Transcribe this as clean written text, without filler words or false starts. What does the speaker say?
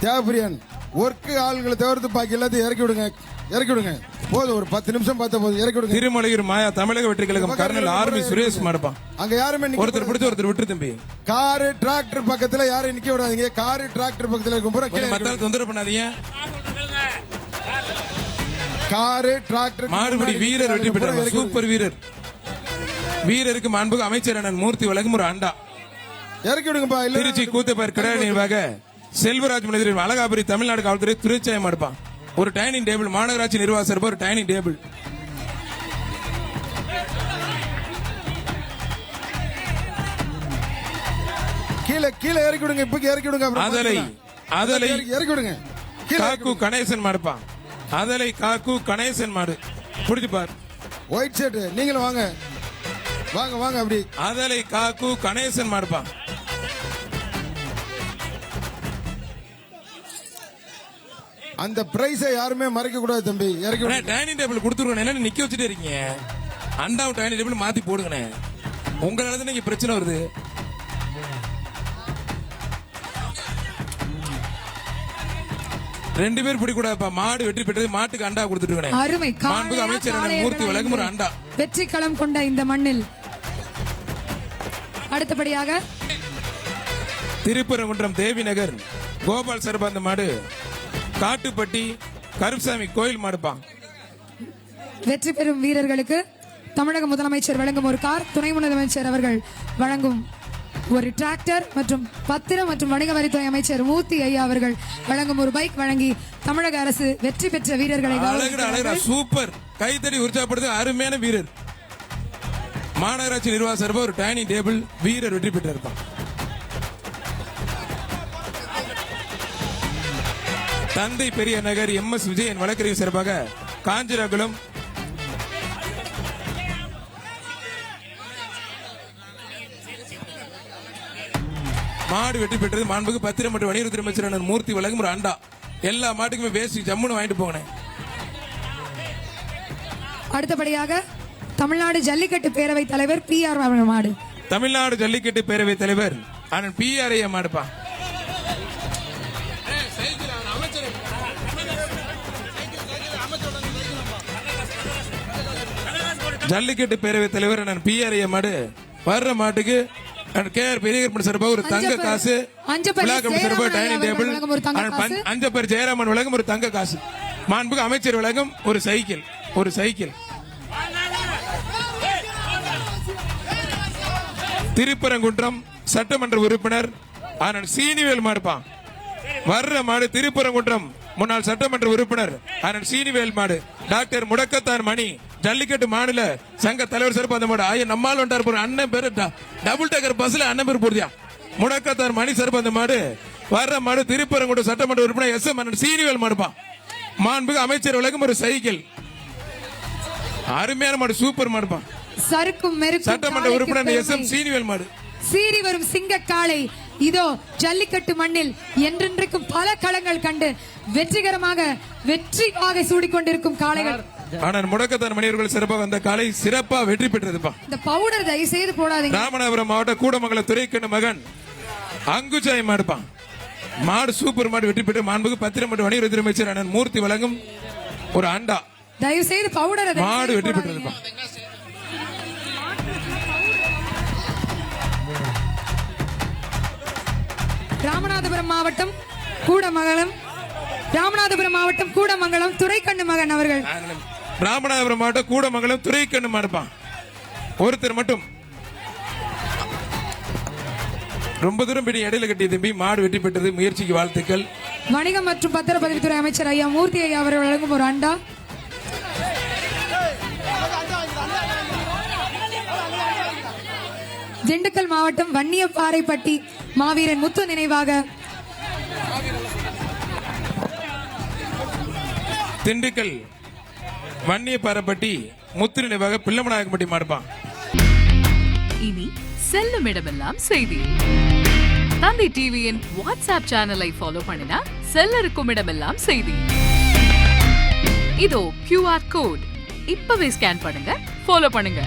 Devapriyan work ஆளுங்களை தவிர்த்து பாக்கி எல்லாத்தையும் இறக்கி விடுங்க போதும். ஒரு 10 நிமிஷம் பார்த்தா போதும், இறக்கி விடுங்க. திருமலையூர் மாயா தமிழக வெற்றி கழகம் கர்னல் ஆர்மி சுரேஷ் மாடுப்பான். அங்க யாருமே ஒருத்தர் பிடிச்சு ஒருத்தர் விட்டு தம்பி. காரு டிராக்டர் பக்கத்துல யாரும் நிக்க விடாதீங்க. காரு டிராக்டர் பக்கத்துல இருக்கும் பூரா மத்தால தொந்தரவு பண்ணாதீங்க. காரு டிராக்டர் மாடுபடி வீரர் வெற்றி பெற்றார். சூப்பர் வீரர். வீரருக்கு மாண்புக்கு அமைச்சர் அண்ணன் மூர்த்தி வழங்கும் ஒரு அண்டா இறக்கி விடுங்கப்பா. திருச்சி கூத்தப்பார் கடை நிர்வாக செல்வராஜ் மனிதர் அழகாபுரி தமிழ்நாடு காவல்துறை திருச்சாயம் எடுப்பான். ஒரு டைனிங் டேபிள் மாநகராட்சி நிர்வாக சார்பா ஒரு டைனிங் டேபிள். கீழே இறக்கி விடுங்க. இப்ப இறக்கி விடுங்க. அதலை இறக்கி விடுங்க. காக்கு கணேசன் மாடுப்பான். அதலை காக்கு கணேசன் மாடு புடிச்சு பார். ஒயிட் ஷர்ட் நீங்களும் வாங்க. அப்படி அதலை காக்கு கணேசன் மாடுப்பான். அந்த பிரைஸை யாருமே மறைக்க கூடாது தம்பி. இறக்கி டைனிங் டேபிள் கொடுத்துருங்க. என்ன நிக்க வச்சுட்டே இருக்கீங்க? அண்டாவும் டைனிங் டேபிள் மாத்தி போடுங்க. உங்களால தான் இங்க பிரச்சனை வருது. ரெண்டு பேர் பிடிக்கூடாதுப்பா. மாடு வெற்றி பெற்றது. மாட்டுக்கு அண்டா கொடுத்துட்டு அருமை. அமைச்சர் மூர்த்தி வழங்கும் ஒரு அண்டா. வெற்றி களம் கொண்ட இந்த மண்ணில் அடுத்தபடியாக திருப்பரங்குன்றம் தேவி நகர் கோபால் சர்பாந்த மாடு காட்டுப்பட்டி கருப்சாமி கோயில் மாடுப்பான். வெற்றி பெறும் வீரர்களுக்கு தமிழக முதலமைச்சர் வழங்கும் ஒரு கார், துணை முதலமைச்சர் அவர்கள் வழங்கும் ஒரு டிராக்டர் மற்றும் பத்திரம் மற்றும் வணிக வரித்துறை அமைச்சர் மூர்த்தி ஐயா அவர்கள் வழங்கும் ஒரு பைக் வழங்கி தமிழக அரசு வெற்றி பெற்ற வீரர்களை சூப்பர் கைத்தடி உற்சாகப்படுத்த அருமையான வீரர். மாநகராட்சி நிர்வாக சார்பா ஒரு டைனிங் டேபிள் வீரர் வெற்றி பெற்றிருப்பான். தந்தை பெரிய நகர் MS விஜயன் வழக்கறிஞர் சார்பாக காஞ்சிராகுளம் மாடு வெற்றி பெற்றது. மாண்புக்கு பத்திரம் மற்றும் வணிகத்துறை அமைச்சர் மூர்த்தி வழங்கும் ஒரு அண்டா. எல்லா மாட்டுக்குமே வேஸ்ட் ஜம்முன்னு வாங்கிட்டு போனேன். அடுத்தபடியாக தமிழ்நாடு ஜல்லிக்கட்டு பேரவை தலைவர் PR மாடு. தமிழ்நாடு ஜல்லிக்கட்டு பேரவை தலைவர் அண்ணன் PR மாடுப்பா. ஜல்லிக்கட்டு பேரவை தலைவர் அண்ணன் PR மாடு வர்ற மாட்டுக்கு KR பெரியகற்பன் சார்பாக ஒரு தங்க காசு, டைனிங் டேபிள், அஞ்சப்பேர் ஜெயராமன் வழங்கும் ஒரு தங்க காசு. மாண்புக்கு அமைச்சர் வழங்கும் ஒரு சைக்கிள். திருப்பரங்குன்றம் சட்டமன்ற உறுப்பினர் அண்ணன் சீனிவேல் மாடுப்பான். வர்ற மாடு திருப்பரங்குன்றம் முன்னாள் சட்டமன்ற உறுப்பினர் அண்ணன் சீனிவேல் மாடு. டாக்டர் முடக்கத்தான் மணி ஜல்லிக்கட்டு மாநில சங்க தலைவர் சார்பு அந்த மாடு. ஆய நம்மால் வந்தார் போற அண்ணன் பேரு டபுள் டேக்கர் பஸ்ல அண்ணன் பேர் போடுதியா. முடக்கத்தான் மணி சார்பு அந்த மாடு. வர்ற மாடு திருப்பரங்குன்றம் சட்டமன்ற உறுப்பினர் SM அண்ணன் சீனிவேல் மாடுப்பான். மாண்புக்கு அமைச்சர் வழங்கும் ஒரு சைக்கிள். அருமையான மாடு, சூப்பர் மாடுப்பான். சட்டமன்ற உறுப்பினர் SM சீனிவேல் மாடு. சீறி வரும் சிங்க காளை இதோ ஜல்லிக்கட்டு மண்ணில் என்றென்றைக்கும் பல களங்கள் கண்டு வெற்றிகரமாக வெற்றி வாகை சூடிக்கொண்டிருக்கும் காளைகள். ஆனால் முடக்கத்தான் மணியர்கள் சிறப்பாக வந்த காலை சிறப்பா வெற்றி பெற்றதுப்பா. இந்த பவுடர் தயவு செய்து போடாதீங்க. ராமநாதபுரம் மாவட்ட கூடமங்கலம் துரைக்கண்ணு மகன் அங்குஜாய் மாடுப்பான். மாடு சூப்பர் மாடு வெற்றி பெற்று மாண்புக்கு பத்திரம் மற்றும் வணிகத்துறை அமைச்சர் அண்ணன் மூர்த்தி வழங்கும் ஒரு அண்டா. தயவு செய்து பவுடர் மாடு வெற்றி பெற்றதுப்பா. ராமநாதபுரம் மாவட்டம் கூடமங்கலம் துரைக்கண்ணு மகன் அவர்கள். ராமநாதபுரம் மாவட்டம் கூடமங்கலம் துரைக்கண்ணு மாடுப்பான். ஒருத்தர் மட்டும் ரொம்ப தூரம் பிடி இடையில கட்டிய தம்பி. மாடு வெற்றி பெற்றது. முயற்சிக்கு வாழ்த்துக்கள். வணிகம் மற்றும் பத்திரப்பதிவுத்துறை அமைச்சர் ஐயா மூர்த்தி ஐயா அவர்கள் வழங்கும் ஒரு அண்டா. திண்டுக்கல் மாவட்டம் வன்னியப்பாறைப்பட்டி மாவீரன் முத்து நினைவாக திண்டுக்கல் வன்னியப்பாறைப்பட்டி முத்து நினைவாக பிள்ளமநாயக்கம்பட்டி மாடுப்பான். இனி செல்லும் இடமெல்லாம் செய்தி. தந்தை டிவியின் வாட்ஸ்அப் சேனலை ஃபாலோ பண்ணினா செல்ல இருக்கும் இடமெல்லாம் செய்தி. இதோ QR கோட் இப்பவே ஸ்கேன் பண்ணுங்க, ஃபாலோ பண்ணுங்க.